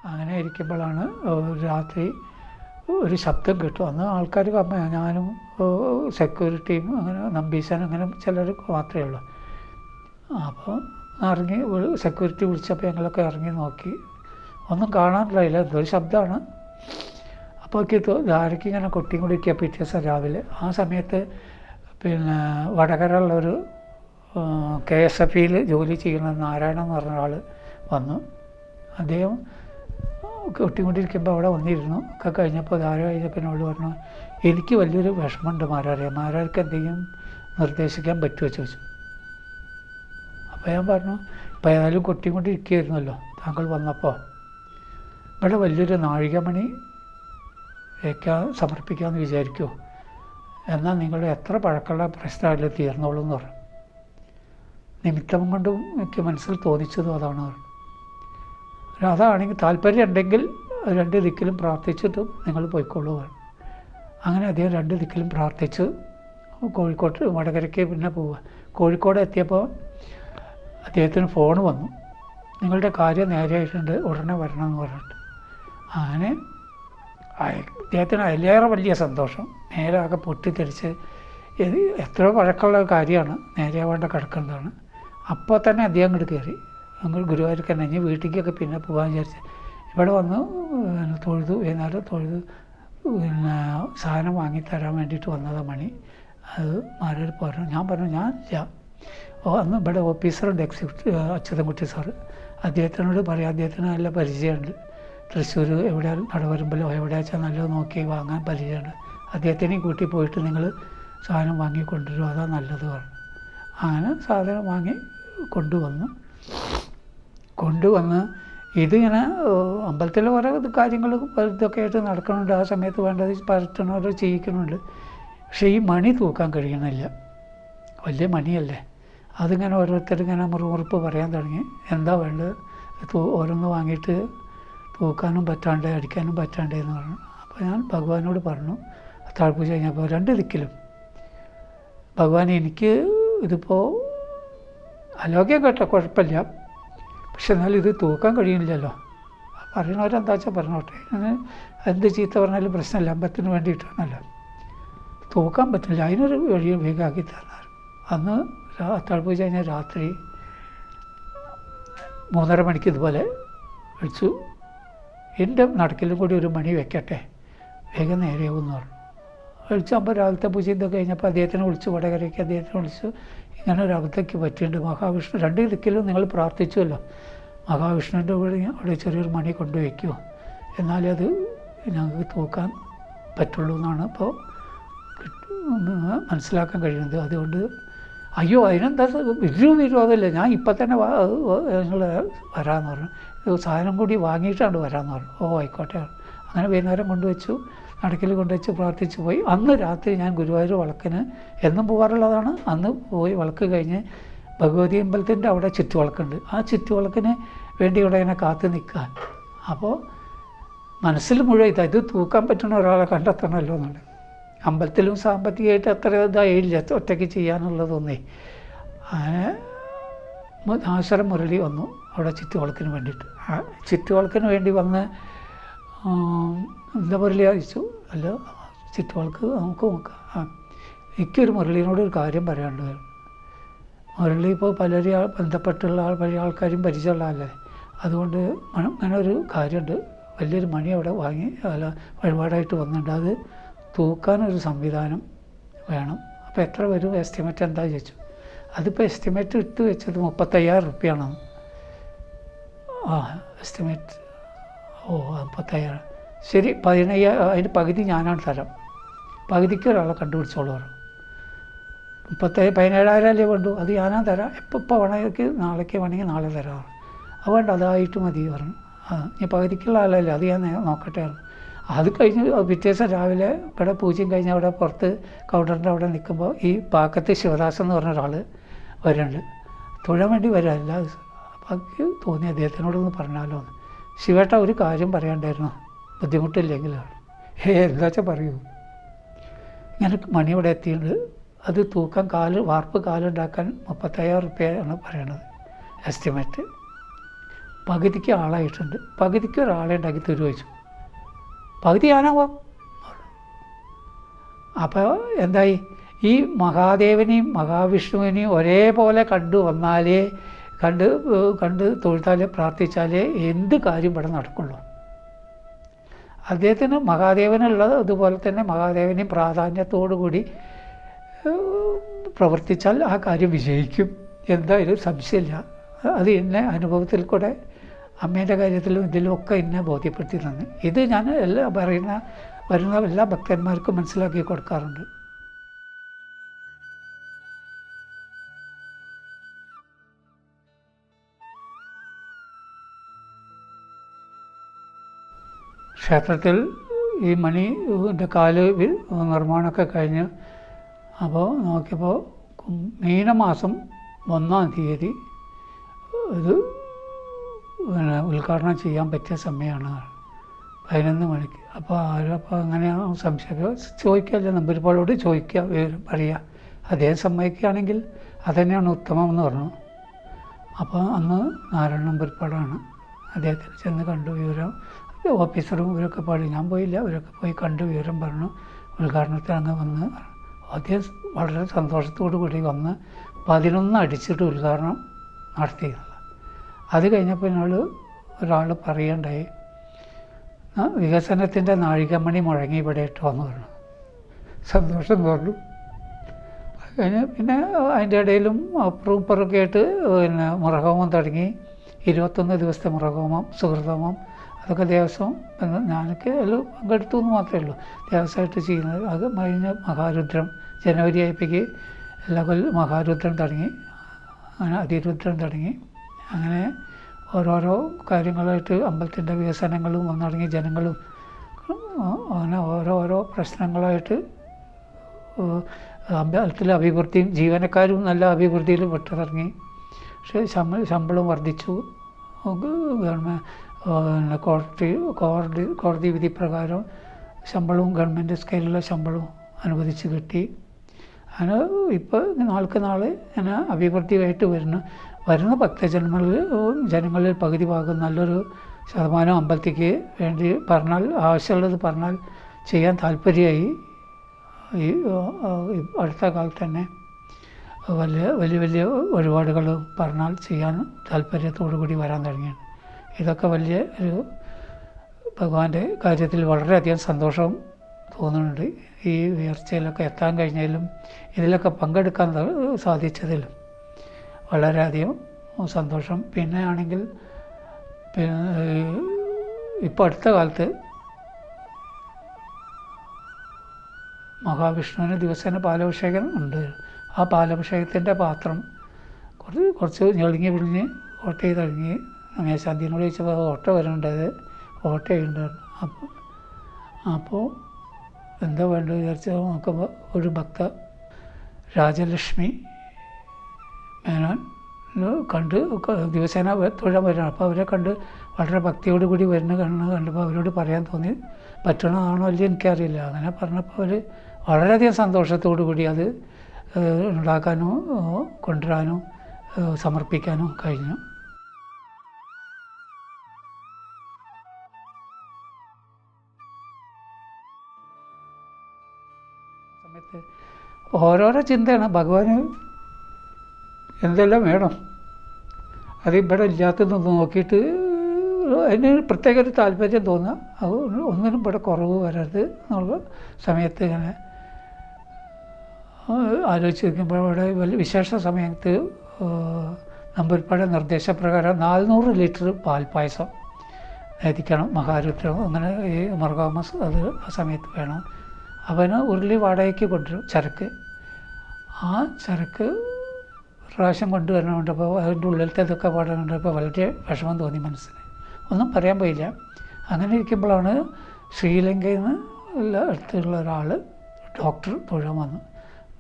അങ്ങനെ ഇരിക്കുമ്പോഴാണ് രാത്രി ഒരു ശബ്ദം കേട്ടു. അന്ന് ആൾക്കാർ കമ്മിയാണ്, ഞാനും സെക്യൂരിറ്റിയും അങ്ങനെ നമ്പീശൻ അങ്ങനെ ചിലർ മാത്രമേ ഉള്ളൂ. അപ്പോൾ ഇറങ്ങി സെക്യൂരിറ്റി വിളിച്ചപ്പോൾ ഞങ്ങളൊക്കെ ഇറങ്ങി നോക്കി, ഒന്നും കാണാനില്ല, എന്തൊരു ശബ്ദമാണ്. അപ്പോൾ ധാരയ്ക്ക് ഇങ്ങനെ കൊട്ടിയും കൂടി ഇരിക്കുക. പിറ്റേ ദിവസം രാവിലെ ആ സമയത്ത് പിന്നെ വടകര ഉള്ളൊരു KSFEയിൽ ജോലി ചെയ്യുന്ന നാരായണൻ എന്ന് പറഞ്ഞ ആൾ വന്നു. അദ്ദേഹം കൊട്ടിക്കൊണ്ടിരിക്കുമ്പോൾ അവിടെ വന്നിരുന്നു. ഒക്കെ കഴിഞ്ഞപ്പോൾ ധാര കഴിഞ്ഞപ്പോൾ എന്നോട് പറഞ്ഞു, എനിക്ക് വലിയൊരു വിഷമമുണ്ട് മാരാർക്ക് എന്തെങ്കിലും നിർദ്ദേശിക്കാൻ പറ്റുമോ ചോദിച്ചു. അപ്പോൾ ഞാൻ പറഞ്ഞു, ഇപ്പോൾ ഏതായാലും കൊട്ടിക്കൊണ്ടിരിക്കുകയായിരുന്നല്ലോ താങ്കൾ വന്നപ്പോൾ, ഇവിടെ വലിയൊരു നാഴികമണി സമർപ്പിക്കാമെന്ന് വിചാരിക്കുമോ, എന്നാൽ നിങ്ങളുടെ എത്ര പഴക്കമുള്ള പ്രശ്നമായാലും തീർന്നോളൂ എന്ന് പറഞ്ഞു. നിമിത്തം കൊണ്ടും എനിക്ക് മനസ്സിൽ തോന്നിച്ചതും അതാണ് പറഞ്ഞു. അതാണെങ്കിൽ താല്പര്യം ഉണ്ടെങ്കിൽ 2 ദിക്കിലും പ്രാർത്ഥിച്ചിട്ടും നിങ്ങൾ പോയിക്കോളൂ പറഞ്ഞു. അങ്ങനെ അദ്ദേഹം 2 ദിക്കിലും പ്രാർത്ഥിച്ച് കോഴിക്കോട്ട് വടകരയ്ക്ക് പിന്നെ പോവുക. കോഴിക്കോട് എത്തിയപ്പോൾ അദ്ദേഹത്തിന് ഫോൺ വന്നു, നിങ്ങളുടെ കാര്യം നേരെയായിട്ടുണ്ട്, ഉടനെ വരണം എന്ന് പറഞ്ഞിട്ട്. അങ്ങനെ അദ്ദേഹത്തിന് അതിലേറെ വലിയ സന്തോഷം, നേരാകെ പൊട്ടിത്തെറിച്ച് എത്രയോ പഴക്കമുള്ള കാര്യമാണ്, നേരെയാവേണ്ട കിടക്കുന്നതാണ്. അപ്പോൾ തന്നെ അദ്ദേഹം അങ്ങോട്ട് കയറി, ഞങ്ങൾ ഗുരുവായൂർക്ക് തന്നെ ഇനി വീട്ടിലേക്കൊക്കെ പിന്നെ പോകാൻ വിചാരിച്ച് ഇവിടെ വന്ന് തൊഴുതു, വൈകുന്നേരം തൊഴുതു പിന്നെ സാധനം വാങ്ങിത്തരാൻ വേണ്ടിയിട്ട് വന്നതാണ് മണി. അത് മാരർ പറഞ്ഞു. ഞാൻ പറഞ്ഞു ഞാൻ ഇല്ല. അന്ന് ഇവിടെ ഓഫീസറുണ്ട്, എക്സിക്യൂട്ടീവ് അച്യുതൻകുട്ടി സാറ്, അദ്ദേഹത്തിനോട് പറയാം, അദ്ദേഹത്തിന് നല്ല പരിചയമുണ്ട്, തൃശ്ശൂർ എവിടെ നടവരുമ്പലോ എവിടെ വെച്ചാൽ നല്ലത് നോക്കി വാങ്ങാൻ പരിചയമുണ്ട്, അദ്ദേഹത്തിനെയും കൂട്ടി പോയിട്ട് നിങ്ങൾ സാധനം വാങ്ങി കൊണ്ടുവരും, അതാണ് നല്ലത് പറഞ്ഞു. അങ്ങനെ സാധനം വാങ്ങി കൊണ്ടുവന്ന് ഇതിങ്ങനെ അമ്പലത്തിലെ ഓരോ കാര്യങ്ങൾ ഇതൊക്കെ ആയിട്ട് നടക്കുന്നുണ്ട്. ആ സമയത്ത് വേണ്ടത് പരത്തണോരോ ചെയ്യിക്കണുണ്ട്. പക്ഷേ ഈ മണി തൂക്കാൻ കഴിയണില്ല, വലിയ മണിയല്ലേ. അതിങ്ങനെ ഓരോരുത്തരിങ്ങനെ മുറുമുറുപ്പ് പറയാൻ തുടങ്ങി, എന്താ വേണ്ടത്, ഓരോന്ന് വാങ്ങിയിട്ട് തൂക്കാനും പറ്റാണ്ട് അടിക്കാനും പറ്റാണ്ട് എന്ന് പറഞ്ഞു. അപ്പോൾ ഞാൻ ഭഗവാനോട് പറഞ്ഞു, താഴ്പൂജ കഴിഞ്ഞപ്പോൾ 2 ദിക്കിലും, ഭഗവാൻ എനിക്ക് ഇതിപ്പോൾ ആലോക്യം കേട്ടോ കുഴപ്പമില്ല, പക്ഷെ എന്നാലും ഇത് തൂക്കാൻ കഴിയുന്നില്ലല്ലോ. പറയണവരെന്താ വെച്ചാൽ പറഞ്ഞോട്ടെ, എന്ത് ചീത്ത പറഞ്ഞാലും പ്രശ്നമില്ല, അമ്പത്തിന് വേണ്ടിയിട്ടാണല്ലോ, തൂക്കാൻ പറ്റില്ല, അതിനൊരു വഴി വേഗമാക്കി തരണം. അന്ന് താഴ്പൂജ കഴിഞ്ഞ രാത്രി 3:30 മണിക്ക് ഇതുപോലെ വിളിച്ചു, എൻ്റെ നടക്കിലും കൂടി ഒരു മണി വെക്കട്ടെ, വേഗം നേരെയാവുമെന്ന് പറഞ്ഞു. വിളിച്ചപ്പോൾ രാവിലത്തെ പൂജ ഇതൊക്കെ കഴിഞ്ഞപ്പോൾ അദ്ദേഹത്തിനെ വിളിച്ചു, വടകരയ്ക്ക് അദ്ദേഹത്തിനെ വിളിച്ചു, ഇങ്ങനെ ഒരു അബദ്ധയ്ക്ക് പറ്റിയിട്ടുണ്ട്, മഹാവിഷ്ണു 2 ദിക്കിലും നിങ്ങൾ പ്രാർത്ഥിച്ചുവല്ലോ, മഹാവിഷ്ണുവിൻ്റെ അവിടെ ചെറിയൊരു മണി കൊണ്ടുവയ്ക്കുമോ, എന്നാലേ അത് ഞങ്ങൾക്ക് തൂക്കാൻ പറ്റുള്ളൂ എന്നാണ് ഇപ്പോൾ മനസ്സിലാക്കാൻ കഴിയുന്നത്. അതുകൊണ്ട് അയ്യോ അതിനെന്താ വലിയ വിരോധമില്ല, ഞാൻ ഇപ്പം തന്നെ നിങ്ങൾ വരാമെന്ന് പറഞ്ഞു, സാധനം കൂടി വാങ്ങിയിട്ടാണ് വരാമെന്ന് പറഞ്ഞു. ഓ ആയിക്കോട്ടെ. അങ്ങനെ വൈകുന്നേരം കൊണ്ടുവച്ചു, നടക്കിൽ കൊണ്ടുവച്ച് പ്രാർത്ഥിച്ച് പോയി. അന്ന് രാത്രി ഞാൻ ഗുരുവായൂർ വിളക്കിന് എന്നും പോകാറുള്ളതാണ്, അന്ന് പോയി വിളക്ക് കഴിഞ്ഞ് ഭഗവതി അമ്പലത്തിൻ്റെ അവിടെ ചുറ്റുവിളക്കുണ്ട്, ആ ചുറ്റുവിളക്കിന് വേണ്ടി ഇവിടെ ഇങ്ങനെ കാത്തു നിൽക്കാൻ. അപ്പോൾ മനസ്സിൽ മുഴുവൻ ഇത് തൂക്കാൻ പറ്റുന്ന ഒരാളെ കണ്ടെത്തണമല്ലോ എന്നുള്ളത്. അമ്പലത്തിലും സാമ്പത്തികമായിട്ട് അത്ര ഇതായില്ല ഒറ്റയ്ക്ക് ചെയ്യാനുള്ളതൊന്നേ. അങ്ങനെ നാശരം മുരളി വന്നു അവിടെ ചുറ്റുവിളക്കിന് വേണ്ടിയിട്ട്. ആ ചുറ്റുവിളക്കിന് വേണ്ടി വന്ന് എന്താ മുരളി അയച്ചു, അല്ല ചുറ്റുവിളക്ക് നമുക്ക് നോക്കാം, എനിക്കൊരു മുരളീനോട് ഒരു കാര്യം പറയാനുണ്ട്. മുരളി ഇപ്പോൾ പലരും ബന്ധപ്പെട്ടുള്ള പല ആൾക്കാരും പരിചയമുള്ള ആളല്ലേ, അതുകൊണ്ട് അങ്ങനെ ഒരു കാര്യമുണ്ട്, വലിയൊരു മണി അവിടെ വാങ്ങി അല്ല വഴിപാടായിട്ട് വന്നിട്ടുണ്ട്, അത് തൂക്കാനൊരു സംവിധാനം വേണം. അപ്പോൾ എത്ര വരും എസ്റ്റിമേറ്റ് എന്താ ചോദിച്ചു. അതിപ്പോൾ എസ്റ്റിമേറ്റ് ഇട്ട് വെച്ചത് 35,000 റുപ്യാണ്. ആ എസ്റ്റിമേറ്റ്, ഓ 35,000 ശരി, 15,000 അതിൻ്റെ പകുതി ഞാനാണ് തരാം, പകുതിക്ക് ഒരാളെ കണ്ടുപിടിച്ചോളൂ പറഞ്ഞു. 17,000 അല്ലേ വേണ്ടു, അത് ഞാനാ തരാം, ഇപ്പോൾ വേണമെങ്കിൽ നാളേക്ക് വേണമെങ്കിൽ നാളെ തരാം. അത് വേണ്ട, അതായിട്ട് മതി പറഞ്ഞു. ഞാൻ പകുതിക്കുള്ള ആളല്ലേ, അത് ഞാൻ നോക്കട്ടെ പറഞ്ഞു. അത് കഴിഞ്ഞ് പിറ്റേ ദിവസം രാവിലെ ഇവിടെ പൂജയും കഴിഞ്ഞ് അവിടെ പുറത്ത് കൗണ്ടറിൻ്റെ അവിടെ നിൽക്കുമ്പോൾ ഈ പാക്കത്ത് ശിവദാസൻ എന്ന് പറഞ്ഞ ഒരാൾ വരുന്നുണ്ട്, തൊഴാൻ വേണ്ടി വരിക എല്ലാ ദിവസവും. അപ്പോൾ എനിക്ക് തോന്നി അദ്ദേഹത്തിനോടൊന്ന് പറഞ്ഞാലോ എന്ന്. ശിവേട്ട ഒരു കാര്യം പറയാണ്ടായിരുന്നു, ബുദ്ധിമുട്ടില്ലെങ്കിലാണ്. എന്താ വെച്ചാൽ പറയൂ, ഇങ്ങനെ മണി ഇവിടെ എത്തിയിട്ടുണ്ട്, അത് തൂക്കാൻ വാർപ്പ് കാലുണ്ടാക്കാൻ 35,000 റുപ്യയാണ് പറയണത് എസ്റ്റിമേറ്റ്. പകുതിക്ക് ആളായിട്ടുണ്ട്, പകുതിക്ക് ഒരാളെ ഉണ്ടാക്കി തരുമോ ചോദിച്ചു. പകുതി ഞാനാവാം. അപ്പോൾ എന്തായി, ഈ മഹാദേവനെയും മഹാവിഷ്ണുവിനെയും ഒരേപോലെ കണ്ട് തൊഴുതാലേ പ്രാർത്ഥിച്ചാലേ എന്ത് കാര്യം ഇവിടെ നടക്കുള്ളൂ. അദ്ദേഹത്തിന് മഹാദേവനുള്ളത് അതുപോലെ തന്നെ മഹാദേവനെയും പ്രാധാന്യത്തോടു കൂടി പ്രവർത്തിച്ചാൽ ആ കാര്യം വിജയിക്കും, എന്തായാലും സംശയമില്ല. അത് എന്നെ അനുഭവത്തിൽ കൂടെ അമ്മേൻ്റെ കാര്യത്തിലും ഇതിലുമൊക്കെ എന്നെ ബോധ്യപ്പെടുത്തി തന്നെ. ഇത് ഞാൻ വരുന്ന എല്ലാ ഭക്തന്മാർക്കും മനസ്സിലാക്കി കൊടുക്കാറുണ്ട്. ക്ഷേത്രത്തിൽ ഈ മണിൻ്റെ കാല് നിർമ്മാണമൊക്കെ കഴിഞ്ഞ് അപ്പോൾ നോക്കിയപ്പോൾ മീനമാസം 1-ാം തീയതി ഇത് ഉദ്ഘാടനം ചെയ്യാൻ പറ്റിയ സമയമാണ്, 11 മണിക്ക്. അപ്പോൾ അങ്ങനെയാണ് സംശയം ചോദിക്കുക, നമ്പൂതിരിപ്പാടോട് ചോദിക്കുക, വിവരം പറയുക. അദ്ദേഹം സമ്മതിക്കുകയാണെങ്കിൽ അതുതന്നെയാണ് ഉത്തമം എന്ന് പറഞ്ഞു. അപ്പോൾ അന്ന് നാരായണ നമ്പൂതിരിപ്പാടാണ്. അദ്ദേഹത്തിന് ചെന്ന് കണ്ടു, വിവരം ഓഫീസറും ഇവരൊക്കെ പാടി, ഞാൻ പോയില്ല, ഇവരൊക്കെ പോയി കണ്ടു വിവരം പറഞ്ഞു. ഉദ്ഘാടനത്തിൽ അങ്ങ് വന്ന് ആദ്യം വളരെ സന്തോഷത്തോടു കൂടി വന്ന് 11 അടിച്ചിട്ട് ഉദ്ഘാടനം നടത്തിയിരുന്നത്. അത് കഴിഞ്ഞപ്പോൾ ഒരാൾ പറയണ്ടായി, വികസനത്തിൻ്റെ നാഴികമണി മുഴങ്ങി ഇവിടെ ഇട്ടോ എന്ന് പറഞ്ഞു. സന്തോഷം പറഞ്ഞു. അത് കഴിഞ്ഞ് പിന്നെ അതിൻ്റെ ഇടയിലും അപ്പുറവും ഇപ്പുറമൊക്കെ ആയിട്ട് മുറഹോമം തുടങ്ങി. 21 ദിവസത്തെ മുറഹോമം, സുഹൃതോമം, അതൊക്കെ ദേവസ്വം ഞാനൊക്കെ എല്ലാം പങ്കെടുത്തു എന്ന് മാത്രമേ ഉള്ളൂ. ദേവസ്വമായിട്ട് ചെയ്യുന്നത്. അത് കഴിഞ്ഞ മഹാരുദ്രം ജനുവരി ആയപ്പോഴേക്ക് എല്ലാ കൊല്ലം മഹാരുദ്രം തുടങ്ങി, അങ്ങനെ അതിരുദ്രം തുടങ്ങി. അങ്ങനെ ഓരോരോ കാര്യങ്ങളായിട്ട് അമ്പലത്തിൻ്റെ വികസനങ്ങളും വന്നു തുടങ്ങി. ജനങ്ങളും അങ്ങനെ ഓരോരോ പ്രശ്നങ്ങളായിട്ട് അമ്പലത്തിലെ അഭിവൃദ്ധിയും ജീവനക്കാരും നല്ല അഭിവൃദ്ധിയിൽ വിട്ടു തുടങ്ങി. പക്ഷേ ശമ്പളം വർദ്ധിച്ചു. കോടതി വിധി പ്രകാരം ശമ്പളവും ഗവൺമെൻറ് സ്കെയിലുള്ള ശമ്പളവും അനുവദിച്ച് കിട്ടി. അങ്ങനെ ഇപ്പോൾ നാൾക്ക് നാൾ ഇങ്ങനെ അഭിവൃദ്ധിയായിട്ട് വരുന്ന ജനങ്ങളിൽ പകുതി ഭാഗം നല്ലൊരു ശതമാനം അമ്പലത്തിക്ക് വേണ്ടി പറഞ്ഞാൽ, ആവശ്യമുള്ളത് പറഞ്ഞാൽ ചെയ്യാൻ താല്പര്യമായി. ഈ അടുത്ത കാലത്ത് തന്നെ വലിയ വഴിപാടുകൾ പറഞ്ഞാൽ ചെയ്യാൻ താല്പര്യത്തോടു കൂടി വരാൻ തുടങ്ങിയാണ്. ഇതൊക്കെ വലിയ ഒരു ഭഗവാന്റെ കാര്യത്തിൽ വളരെയധികം സന്തോഷം തോന്നുന്നുണ്ട്. ഈ ഉയർച്ചയിലൊക്കെ എത്താൻ കഴിഞ്ഞതിലും ഇതിലൊക്കെ പങ്കെടുക്കാൻ സാധിച്ചതിലും വളരെയധികം സന്തോഷം. പിന്നെ ആണെങ്കിൽ ഇപ്പോൾ അടുത്ത കാലത്ത് മഹാവിഷ്ണുവിന് ദിവസേന പാലാഭിഷേകം ഉണ്ട്. ആ പാലാഭിഷേകത്തിൻ്റെ പാത്രം കുറച്ച് ഞെളിങ്ങി പിഴിഞ്ഞ് ഓട്ട ചെയ്ത് തുടങ്ങി. മേശാന്തിനോട് ചോദിച്ചപ്പോൾ ഓട്ട വരുന്നുണ്ടത്, ഓട്ടയുണ്ട്. അപ്പോൾ എന്താ വേണ്ടത് വിചാരിച്ച് നോക്കുമ്പോൾ ഒരു ഭക്ത രാജലക്ഷ്മി മേനോൻ കണ്ട് ദിവസേന തൊഴാൻ വരികയാണ്. അപ്പോൾ അവരെ കണ്ട് വളരെ ഭക്തിയോട് കൂടി കണ്ടപ്പോൾ അവരോട് പറയാൻ തോന്നി. പറ്റണതാണോ അല്ലേ എനിക്കറിയില്ല. അങ്ങനെ പറഞ്ഞപ്പോൾ അവർ വളരെയധികം സന്തോഷത്തോടു കൂടി അത് ഉണ്ടാക്കാനോ കൊണ്ടുവരാനോ സമർപ്പിക്കാനോ കഴിഞ്ഞു. സമയത്ത് ഓരോരോ ചിന്തയാണ്. ഭഗവാന് എന്തെല്ലാം വേണം, അത് ഇവിടെ ഇല്ലാത്തതെന്ന് നോക്കിയിട്ട് അതിന് പ്രത്യേക ഒരു താല്പര്യം തോന്നുക. അത് ഒന്നിനും ഇവിടെ കുറവ് വരരുത് എന്നുള്ള സമയത്ത് ഇങ്ങനെ ആലോചിച്ച് നിൽക്കുമ്പോൾ ഇവിടെ വിശേഷ സമയത്ത് നമ്പൂതിരിപ്പാടെ നിർദ്ദേശപ്രകാരം 400 ലിറ്റർ പാൽപ്പായസം എത്തിക്കണം. മഹാരുദ്രം അങ്ങനെ ഈ മർഗോമസ് അത് ആ സമയത്ത് വേണം. അവന് ഉരുളി വാടകയ്ക്ക് കൊണ്ടുവരും ചരക്ക്. ആ ചരക്ക് പ്രാവശ്യം കൊണ്ടുവരണമുണ്ട്. അപ്പോൾ അതിൻ്റെ ഉള്ളിലത്തെ ഇതൊക്കെ പാടുന്നുണ്ടപ്പോൾ വളരെ വിഷമം തോന്നി മനസ്സിന്. ഒന്നും പറയാൻ പോയില്ല. അങ്ങനെ ഇരിക്കുമ്പോഴാണ് ശ്രീലങ്കയിൽ നിന്ന് അടുത്തുള്ള ഒരാൾ ഡോക്ടർ തൊഴാൻ വന്നു.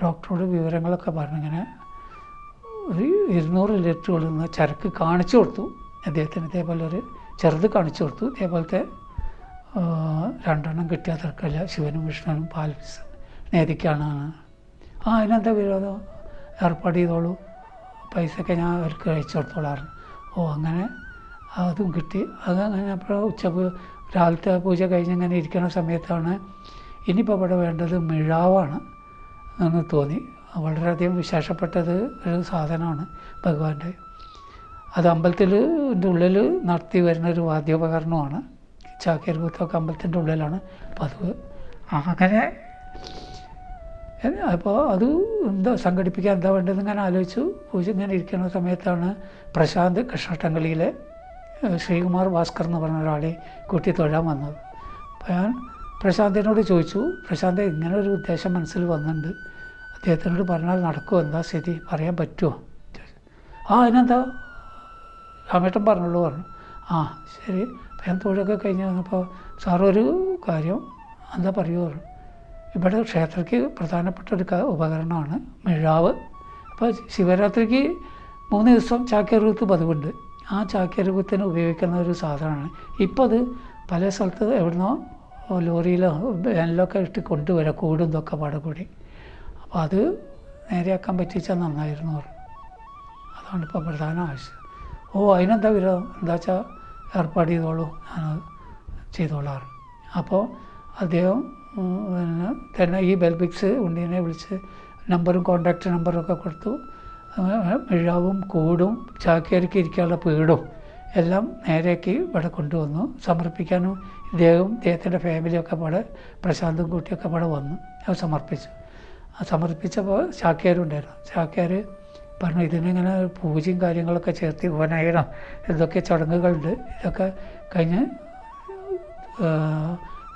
ഡോക്ടറോട് വിവരങ്ങളൊക്കെ പറഞ്ഞിങ്ങനെ ഒരു 200 ലിറ്റർ കൊള്ളുന്ന ചരക്ക് കാണിച്ചു കൊടുത്തു. അദ്ദേഹത്തിന് ഇതേപോലെ ഒരു ചെറുത് കാണിച്ചു കൊടുത്തു. ഇതേപോലത്തെ 2 കിട്ടിയാൽ തർക്കമില്ല, ശിവനും വിഷ്ണുവിനും പാൽ നേദിക്കാണ്. അതിനെന്താ വിരോധം, ഏർപ്പാട് ചെയ്തോളൂ, പൈസയൊക്കെ ഞാൻ അവർക്ക് അയച്ചു കൊടുത്തോളാറ്. അങ്ങനെ അതും കിട്ടി. അതങ്ങനെ അപ്പോൾ രാവിലത്തെ പൂജ കഴിഞ്ഞ് ഇങ്ങനെ ഇരിക്കുന്ന സമയത്താണ് ഇനിയിപ്പോൾ ഇവിടെ വേണ്ടത് മിഴാവാണ് എന്ന് തോന്നി. വളരെയധികം വിശേഷപ്പെട്ടത് ഒരു സാധനമാണ് ഭഗവാന്റെ. അത് അമ്പലത്തിൻ്റെ ഉള്ളിൽ നടത്തി വരുന്നൊരു വാദ്യോപകരണമാണ്. ചാക്യാർ കൂത്തൊക്കെ അമ്പലത്തിൻ്റെ ഉള്ളിലാണ് പതിവ്. അങ്ങനെ അപ്പോൾ അത് എന്താ സംഘടിപ്പിക്കാൻ എന്താ വേണ്ടതെന്ന് ഇങ്ങനെ ആലോചിച്ചു. പൂജ ഇങ്ങനെ ഇരിക്കുന്ന സമയത്താണ് പ്രശാന്ത് കൃഷ്ണട്ടങ്കളിയിലെ ശ്രീകുമാർ ഭാസ്കർ എന്ന് പറഞ്ഞ ഒരാളെ കൂട്ടി തൊഴാൻ വന്നത്. അപ്പോൾ ഞാൻ പ്രശാന്തിനോട് ചോദിച്ചു, പ്രശാന്ത് ഇങ്ങനെ ഒരു ഉദ്ദേശം മനസ്സിൽ വന്നിട്ടുണ്ട്, അദ്ദേഹത്തിനോട് പറഞ്ഞാൽ നടക്കുമോ, എന്താ സ്ഥിതി, പറയാൻ പറ്റുമോ? അതിനെന്താ രാമേട്ടൻ പറഞ്ഞുള്ളൂ പറഞ്ഞു. ശരി. അപ്പം ഞാൻ തൊഴിലൊക്കെ കഴിഞ്ഞ് വന്നപ്പോൾ സാറൊരു കാര്യം എന്താ പറയുമോ പറഞ്ഞു. ഇവിടെ ക്ഷേത്രയ്ക്ക് പ്രധാനപ്പെട്ട ഒരു ഉപകരണമാണ് മിഴാവ്. അപ്പോൾ ശിവരാത്രിക്ക് 3 ദിവസം ചാക്യാർകൂത്ത് പതിവുണ്ട്. ആ ചാക്യാർകൂത്തിന് ഉപയോഗിക്കുന്ന ഒരു സാധനമാണ്. ഇപ്പോൾ അത് പല സ്ഥലത്ത് എവിടുന്നോ ലോറിയിലോ വേനലൊക്കെ ഇട്ട് കൊണ്ടുവരാം, കൂടും ഇതൊക്കെ പാടെ കൂടി. അപ്പോൾ അത് നേരെയാക്കാൻ പറ്റിച്ചാൽ നന്നായിരുന്നു പറഞ്ഞു. അതാണ് ഇപ്പോൾ പ്രധാന ആവശ്യം. അതിനെന്താ വിരോധം, എന്താ വെച്ചാൽ ഏർപ്പാട് ചെയ്തോളൂ, ഞാനത് ചെയ്തോളാറ്. അപ്പോൾ അദ്ദേഹം തന്നെ ഈ ബെൽബിക്സ് ഉണ്ണീനെ വിളിച്ച് നമ്പറും കോൺടാക്റ്റ് നമ്പറും ഒക്കെ കൊടുത്തു. മിഴാവും കൂടും ചാക്യാർക്ക് ഇരിക്കാനുള്ള പീഠവും എല്ലാം നേരെയാക്കി ഇവിടെ കൊണ്ടുവന്നു സമർപ്പിക്കാനും. ഇദ്ദേഹത്തിൻ്റെ ഫാമിലിയൊക്കെ പാടെ പ്രശാന്തും കുട്ടിയൊക്കെ പാടെ വന്നു. അത് സമർപ്പിച്ചു. സമർപ്പിച്ചപ്പോൾ ചാക്യാരുണ്ടായിരുന്നു. ചാക്യാർ പറഞ്ഞു, ഇതിനിങ്ങനെ പൂജയും കാര്യങ്ങളൊക്കെ ചേർത്ത് ഉപനയനം ഇതൊക്കെ ചടങ്ങുകളുണ്ട്, ഇതൊക്കെ കഴിഞ്ഞ്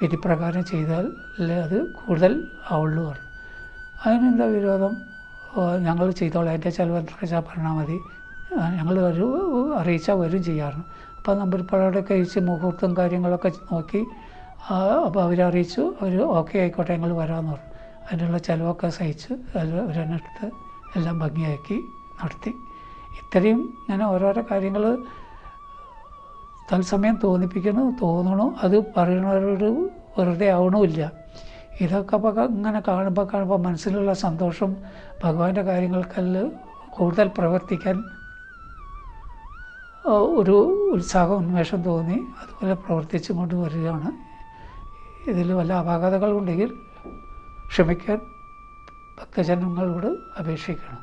വിധിപ്രകാരം ചെയ്താൽ അത് കൂടുതൽ ആവുള്ളൂ പറഞ്ഞു. അതിനെന്താ വിരോധം, ഞങ്ങൾ ചെയ്തോളാം, എൻ്റെ ചിലവ് എത്ര പറഞ്ഞാൽ മതി, ഞങ്ങൾ അറിയിച്ചാൽ വരും ചെയ്യാറുണ്ട്. അപ്പോൾ നമ്പൂരിപ്പാടൊക്കെ അയച്ച് മുഹൂർത്തം കാര്യങ്ങളൊക്കെ നോക്കി അപ്പോൾ അവരറിയിച്ചു. അവർ ഓക്കെ ആയിക്കോട്ടെ ഞങ്ങൾ വരാമെന്ന് പറഞ്ഞു. അതിനുള്ള ചിലവൊക്കെ സഹിച്ച് അവരെന്നെടുത്ത് എല്ലാം ഭംഗിയാക്കി നടത്തി. ഇത്രയും ഇങ്ങനെ ഓരോരോ കാര്യങ്ങൾ തത്സമയം തോന്നണു. അത് പറയുന്നവരോട് വെറുതെ ആവണമില്ല. ഇതൊക്കെ ഇങ്ങനെ കാണുമ്പോൾ മനസ്സിലുള്ള സന്തോഷം, ഭഗവാന്റെ കാര്യങ്ങൾക്കെല്ലാം കൂടുതൽ പ്രവർത്തിക്കാൻ ഒരു ഉത്സാഹം, ഉന്മേഷം തോന്നി. അതുപോലെ പ്രവർത്തിച്ചു കൊണ്ട് വരികയാണ്. ഇതിൽ വല്ല അപാകതകളുണ്ടെങ്കിൽ ക്ഷമിക്കാൻ ഭക്തജനങ്ങളോട് അപേക്ഷിക്കണം.